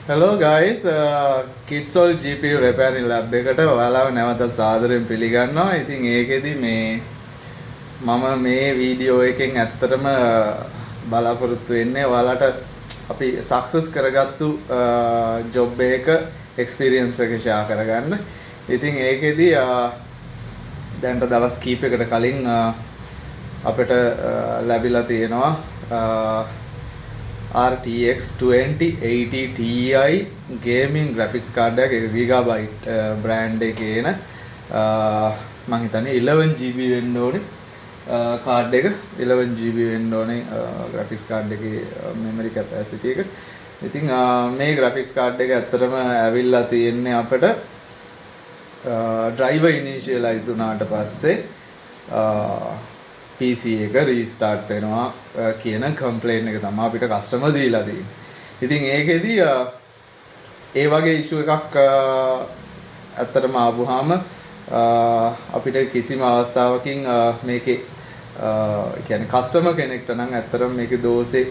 Hello guys, Kidsol GPU repairing lab එකට ඔයාලව නැවතත් සාදරයෙන් පිළිගන්නවා. ඉතින් ඒකෙදි මම මේ වීඩියෝ එකෙන් ඇත්තටම බලාපොරොත්තු වෙන්නේ ඔයාලට අපි සක්සස් කරගත්තු ජොබ් එක එක්ස්පීරියන්ස් එක ෂෙයා කරගන්න. ඉතින් ඒකෙදි දැන්ට දවස් කීපයකට කලින් අපිට ලැබිලා තියෙනවා RTX 2080 Ti gaming graphics card එක Gigabyte brand එකේ එන මම හිතන්නේ 11GB වෙන්න ඕනේ card එක 11GB වෙන්න ඕනේ graphics card එකේ memory capacity එක. ඉතින් මේ graphics card එක ඇත්තටම ඇවිල්ලා තියෙන්නේ අපිට driver initialize වුණාට පස්සේ PC එක රීස්ටාර්ට් වෙනවා කියන කම්ප්ලේන් එක තමයි අපිට කස්ටමර් දීලා තියෙන්නේ. ඉතින් ඒකෙදි ඒ වගේ ඉෂුව එකක් ඇත්තටම ආවුවාම අපිට කිසිම අවස්ථාවකින් මේකේ කියන්නේ කස්ටමර් කෙනෙක්ට නම් ඇත්තටම මේකේ දෝෂේ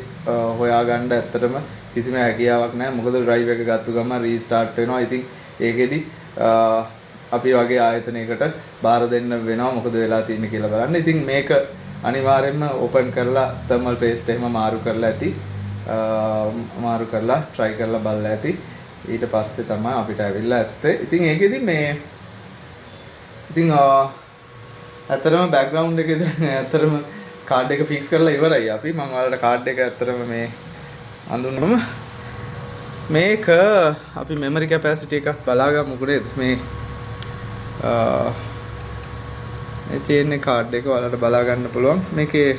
හොයාගන්න ඇත්තටම කිසිම හැකියාවක් නැහැ. මොකද ඩ්‍රයිව් එක ගත්ත ගමන් රීස්ටාර්ට් වෙනවා. ඉතින් ඒකෙදි අපි වගේ ආයතනයකට බාර දෙන්න වෙනවා මොකද වෙලා තියෙන්නේ කියලා බලන්න. ඉතින් මේක අනිවාර්යයෙන්ම ඕපන් කරලා thermal paste එහෙම මාරු කරලා try කරලා බලලා ඇති. ඊට පස්සේ තමයි අපිට ඇවිල්ලා ඇත්තේ. ඉතින් ඒකෙදි ඇත්තටම background එකේ දැන් ඇත්තටම කාඩ් එක fix කරලා ඉවරයි අපි. මම ඔයාලට කාඩ් එක ඇත්තටම මේ අඳුනනම මේක අපි memory capacity එකක් බලාගමුකෝ නේද? මේ තියෙන කාඩ් එක ඔයාලට බලා ගන්න පුළුවන්. මේකේ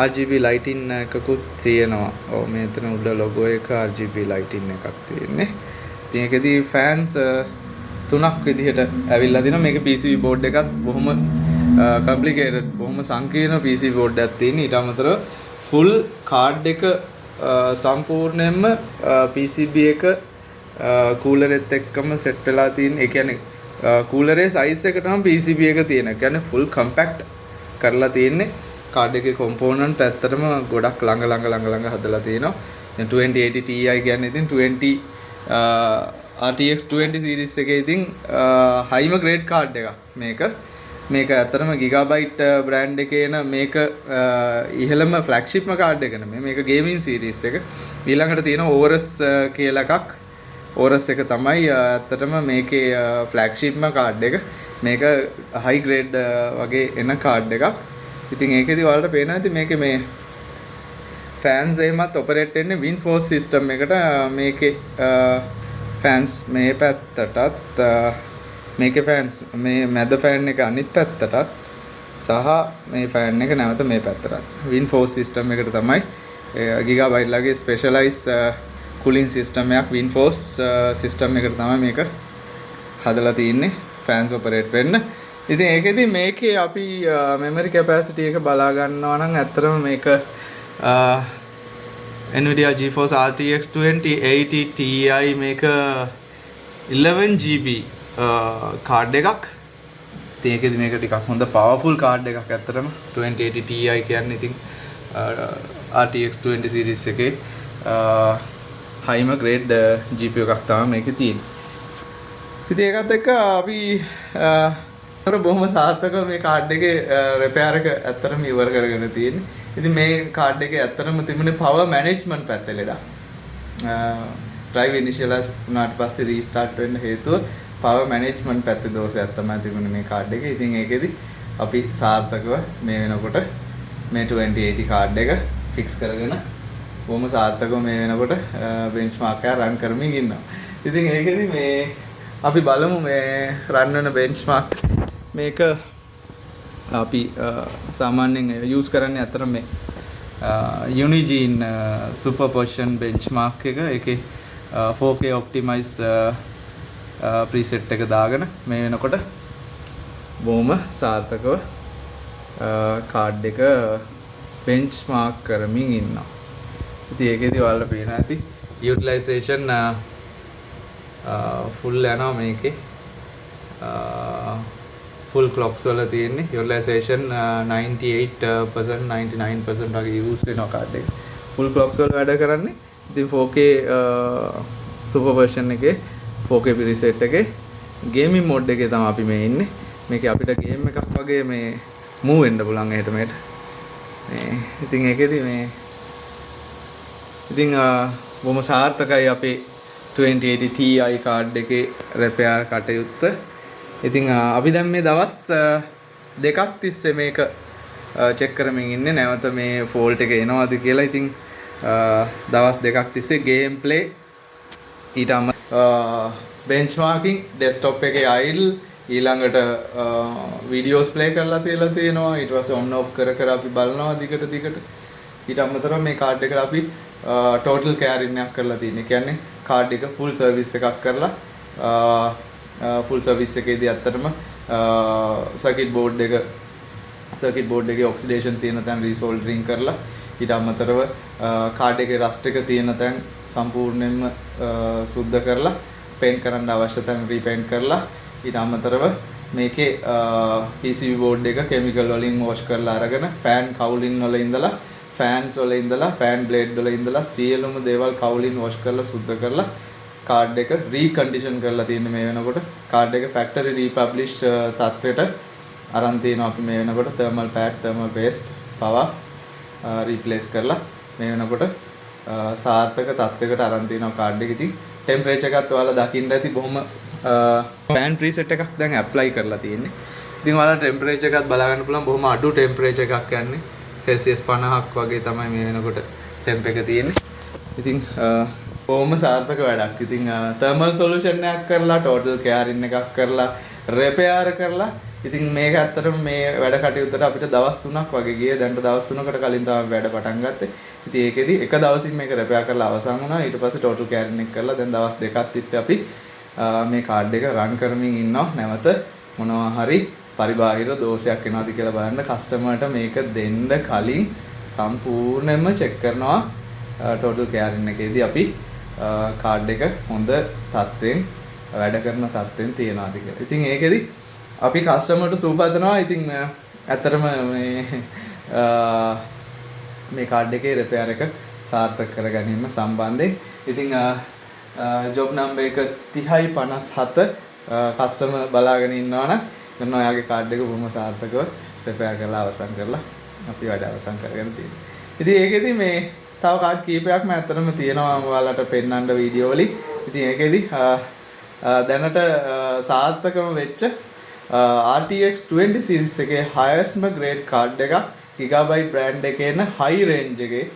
RGB lighting එකකුත් තියෙනවා. ඔව් මෙතන උඩ logo එක RGB lighting එකක් තියෙන්නේ. ඉතින් ඒකෙදි fans තුනක් විදිහට ඇවිල්ලා තිනවා. මේක PCB board එකක් බොහොම complicated බොහොම සංකීර්ණ PCB board එකක් තියෙන. ඊට අමතරව full කාඩ් එක සම්පූර්ණයෙන්ම PCB එක cooler එකත් එක්කම set වෙලා තියෙන. ඒ කියන්නේ කූලරේ සයිස් එක තමයි PCB එක තියෙන. කියන්නේ full compact කරලා තියෙන්නේ. කාඩ් එකේ component ඇත්තටම ගොඩක් ළඟ හදලා තියෙනවා. දැන් 2080 Ti කියන්නේ ඉතින් 20 RTX 20 series එකේ ඉතින් high grade card එකක් මේක ඇත්තටම Gigabyte brand එකේ එන මේක ඉහළම flagship card එක නෙමෙයි. මේක gaming series එක. ඊළඟට තියෙන Aorus කියලා එකක්. Aorus එක තමයි ඇත්තටම මේකේ flagship card එක. මේක high grade වගේ එන card එකක්. ඉතින් ඒකෙදි ඔයාලට පේනවා ඉතින් මේකේ මේ fans එහෙමත් operate වෙන්නේ WindForce system එකට. මේකේ fans මේ පැත්තටත් මේකේ fans මේ මැද fan එක අනිත් පැත්තටත් සහ මේ fan එක නැවත මේ පැත්තටත් WindForce system එකට තමයි Gigabyte ලගේ specialized cooling system එකක් WindForce system එකට තමයි මේක හදලා තියෙන්නේ fans operate වෙන්න. ඉතින් ඒකෙදි මේකේ අපි memory capacity එක බලා ගන්නවා නම් ඇත්තටම මේක Nvidia GeForce RTX 2080 Ti මේක 11GB card එකක්. ඉතින් ඒකෙදි මේක ටිකක් හොඳ powerful card එකක් ඇත්තටම 2080 Ti කියන්නේ ඉතින් RTX 20 series එකේ high grade GPU එකක් තමයි මේකේ තියෙන්නේ. ඉතින් ඒකත් එක්ක අපි බොහොම සාර්ථකව මේ කාඩ් එකේ repair එක ඇත්තටම ඉවර කරගෙන තියෙන්නේ. ඉතින් මේ කාඩ් එකේ ඇත්තටම තිබුණේ power management පැත්තේ ලෙඩක්. drive initialize වුණාට පස්සේ restart වෙන්න හේතුව power management පැත්තේ දෝෂයක් තමයි තිබුණේ මේ කාඩ් එකේ. ඉතින් ඒකෙදි අපි සාර්ථකව මේ වෙනකොට මේ 2080 කාඩ් එක fix කරගෙන බොහොම සාර්ථකව මේ වෙනකොට benchmark එක run කරමින් ඉන්නවා. ඉතින් ඒකෙදි මේ අපි බලමු මේ run වෙන benchmark මේක අපි සාමාන්‍යයෙන් use කරන්නේ අතර මේ Unigine superposition benchmark එක. ඒකේ 4K optimize preset එක දාගෙන මේ වෙනකොට බොහොම සාර්ථකව කාඩ් එක benchmark කරමින් ඉන්නවා. ඉතින් ඒකෙදි ඔයාලට පේනවා ඇති utilization full යනවා මේකේ. full clocks වල තියෙන්නේ utilization 98% 99% වගේ use වෙනවා කාඩ් එක. full clocks වල වැඩ කරන්නේ. ඉතින් 4K සුපර් version එකේ 4K preset එකේ ගේමින් මෝඩ් එකේ තමයි අපි මේ ඉන්නේ. මේකේ අපිට ගේම් එකක් වගේ මේ මූව් වෙන්න පුළුවන් එහෙට මෙහෙට. මේ ඉතින් ඒකෙදි මේ ඉතින් බොහොම සාර්ථකයි අපේ 2080 Ti කාඩ් එකේ repair කටයුත්ත. ඉතින් අපි දැන් මේ දවස් දෙකක් තිස්සේ මේක චෙක් කරමින් ඉන්නේ. නැවත මේ ෆෝල්ට් එක එනවාද කියලා. ඉතින් දවස් දෙකක් තිස්සේ ගේම් ප්ලේ ඊට benchmarking desktop එකේ idle ඊළඟට videos play කරලා තියලා තියෙනවා. ඊට පස්සේ on off කර කර අපි බලනවා දිගට. ඊට අමතරව මේ කාඩ් එකට අපි total care එකක් කරලා තියෙනවා. කියන්නේ කාඩ් එක full service එකක් කරලා full service එකේදී ඇත්තටම circuit board එකේ oxidation තියෙන තැන් resoldering කරලා ඊට අමතරව කාඩ් එකේ rust එක තියෙන තැන් සම්පූර්ණයෙන්ම සුද්ධ කරලා paint කරන්න අවශ්‍ය තැන් repaint කරලා ඊට අමතරව මේකේ PCB board එක chemical වලින් wash කරලා අරගෙන fan cowling වල ඉඳලා fans වල ඉඳලා fan blade වල ඉඳලා සියලුම දේවල් cowling wash කරලා සුද්ධ කරලා කාඩ් එක recondition කරලා තියෙන්නේ මේ වෙනකොට. කාඩ් එක factory republish තත්ත්වයට අරන් තියෙනවා අපි මේ වෙනකොට. thermal pad thermal paste power replace කරලා මේ වෙනකොට සාර්ථක තත්ත්වයකට අරන් තියෙනවා කාඩ් එක. ඉතින් temperature එකත් ඔයාලා දකින්න ඇති බොහොම fan preset එකක් දැන් apply කරලා තියෙන්නේ. ඉතින් ඔයාලා temperature එකත් බලා ගන්න පුළුවන්. බොහොම අඩු temperature එකක් යන්නේ. Celsius 50ක් වගේ තමයි මේ වෙනකොට temp එක තියෙන්නේ. ඉතින් බොහොම සාර්ථක වැඩක්. ඉතින් thermal solution එකක් කරලා total care එකක් කරලා repair කරලා ඉතින් මේක ඇත්තටම මේ වැඩ කටයුත්තට අපිට දවස් 3ක් වගේ ගියේ. දැන් දවස් 3කට කලින් තමයි වැඩ පටන් ගත්තේ. ඉතින් ඒකෙදි එක දවසින් මේක repair කරලා අවසන් වුණා. ඊට පස්සේ total care එක කරලා දැන් දවස් දෙකක් තිස්සේ අපි මේ කාඩ් එක run කරමින් ඉන්නවා. නැවත මොනවා හරි පරිබාහිර දෝෂයක් එනවාද කියලා බලන්න කස්ටමර්ට මේක දෙන්න කලින් සම්පූර්ණයෙන්ම check කරනවා total care එකේදී අපි කාඩ් එක හොඳ තත්ත්වෙන් වැඩ කරන තත්ත්වෙන් තියනවාද කියලා. ඉතින් ඒකෙදි අපි කස්ටමර්ට සූපදනවා. ඉතින් ඇත්තටම මේ කාඩ් එකේ repair එක සාර්ථක කර ගැනීම සම්බන්ධයෙන් ඉතින් job number එක 3057 කස්ටමර් බලාගෙන ඉන්නවනම් දැන් ඔයාගේ කාඩ් එක බොහොම සාර්ථකව repair කරලා අවසන් කරලා අපි වැඩ අවසන් කරගෙන තියෙනවා. ඉතින් ඒකෙදි මේ තව කාඩ් කීපයක්ම ඇත්තටම තියෙනවා ඔයාලට පෙන්වන්න වීඩියෝ වලින්. ඉතින් ඒකෙදි දැනට සාර්ථකම වෙච්ච RTX 20 series එකේ highest grade card එකක් Gigabyte brand එකේ එන high range එකේ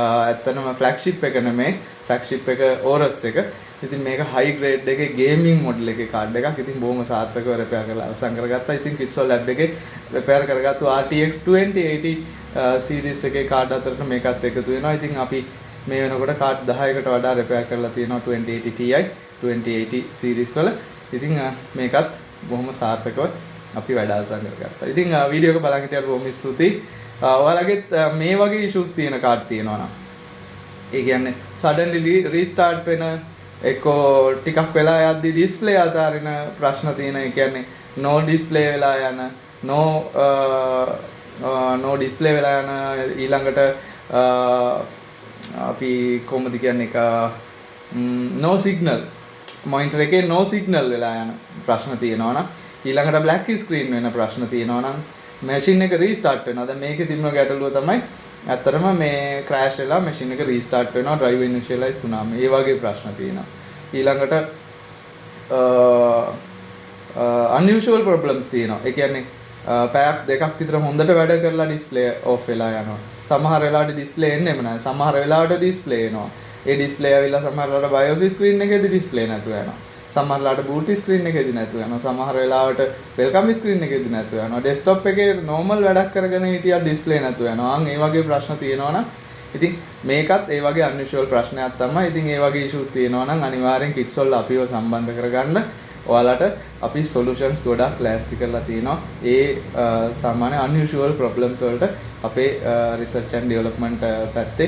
ඇත්තටම flagship එක නෙමෙයි flagship එක Aorus එක. ඉතින් මේක high grade එකේ gaming model එකේ card එකක්. ඉතින් බොහොම සාර්ථකව repair කරලා අවසන් කරගත්තා. ඉතින් Kitsol lab එකේ repair කරගත්තු RTX 2080 series එකේ card අතරට මේකත් එකතු වෙනවා. ඉතින් අපි මේ වෙනකොට card 10කට වඩා repair කරලා තියෙනවා 2080 Ti 2080 series වල. ඉතින් මේකත් බොහොම සාර්ථකව අපි වැඩ අවසන් කරගත්තා. ඉතින් වීඩියෝ එක බලන් හිටියට බොහොම ස්තුතියි. ඔයාලගෙත් මේ වගේ issues තියෙන කාඩ් තියෙනවා නම් ඒ කියන්නේ suddenly restart වෙන එක්කෝ ටිකක් වෙලා යද්දි display අතාරින ප්‍රශ්න තියෙන. ඒ කියන්නේ no display වෙලා යන no display වෙලා යන ඊළඟට අපි කොහොමද කියන්නේ එක no signal monitor එකේ no signal වෙලා යන ප්‍රශ්න තියෙනවා නම් ඊළඟට black screen වෙන ප්‍රශ්න තියෙනවා නම් machine එක restart වෙනවා. දැන් මේකේ තිබුණ ගැටලුව තමයි ඇත්තටම මේ crash වෙලා machine එක restart වෙනවා drive initialize වුණාම. ඒ වගේ ප්‍රශ්න තියෙනවා. ඊළඟට unusual problems තියෙනවා. ඒ කියන්නේ පැයක් දෙකක් විතර හොඳට වැඩ කරලා display off වෙලා යනවා. සමහර වෙලාවට display එන්නේම නැහැ. සමහර වෙලාවට display එනවා. ඒ display ඇවිල්ලා සමහර වෙලාවට BIOS screen එකේදී display නැතුව යනවා. සමහර වෙලාවට boot screen එකේදී නැතුව යනවා. සමහර වෙලාවට welcome screen එකේදී නැතුව යනවා. desktop එකේ normal වැඩක් කරගෙන හිටියා display නැතුව යනවා. අන් ඒ වගේ ප්‍රශ්න තියෙනවා නම් ඉතින් මේකත් ඒ වගේ unusual ප්‍රශ්නයක් තමයි. ඉතින් ඒ වගේ issues තියෙනවා නම් අනිවාර්යෙන් Kitsol අපිව සම්බන්ධ කරගන්න. ඔයාලට අපි solutions ගොඩක් ලෑස්ති කරලා තියෙනවා. ඒ සාමාන්‍ය unusual problems වලට අපේ research and development පැත්තේ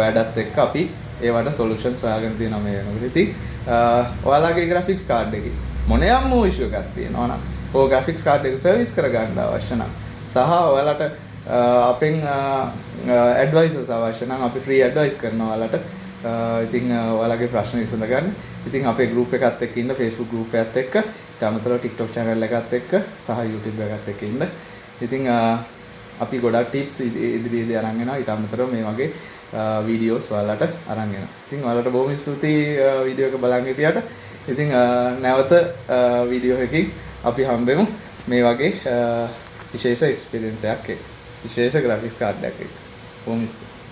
වැඩත් එක්ක අපි ඒවට solutions හොයාගෙන තියෙනවා මේ වෙනකොට. ඉතින් ඔයාලගේ graphics card එකේ මොනියම් issue එකක් තියෙනවා නම් ඔය graphics card එක service කරගන්න අවශ්‍ය නම් සහ ඔයාලට අපෙන් advisors අවශ්‍ය නම් අපි free advice කරනවා ඔයාලට ඉතින් ඔයාලගේ ප්‍රශ්න විසඳ ගන්න. ඉතින් අපේ group එකත් එක්ක ඉන්න Facebook group එකත් එක්ක ඊට අමතරව TikTok channel එකත් එක්ක සහ YouTube එකත් එක්ක ඉන්න. ඉතින් අපි ගොඩක් tips ඉදිරියේදී අරන් එනවා. ඊට අමතරව මේ වගේ වීඩියෝස් ඔයාලට අරන් එනවා. ඉතින් ඔයාලට බොහොම ස්තුතියි වීඩියෝ එක බලන් හිටියට. ඉතින් නැවත වීඩියෝ එකකින් අපි හම්බෙමු මේ වගේ විශේෂ එක්ස්පීරියන්ස් එකක් එක්ක. විශේෂ graphics card එකක් එක්ක. බොහොම ස්තුතියි.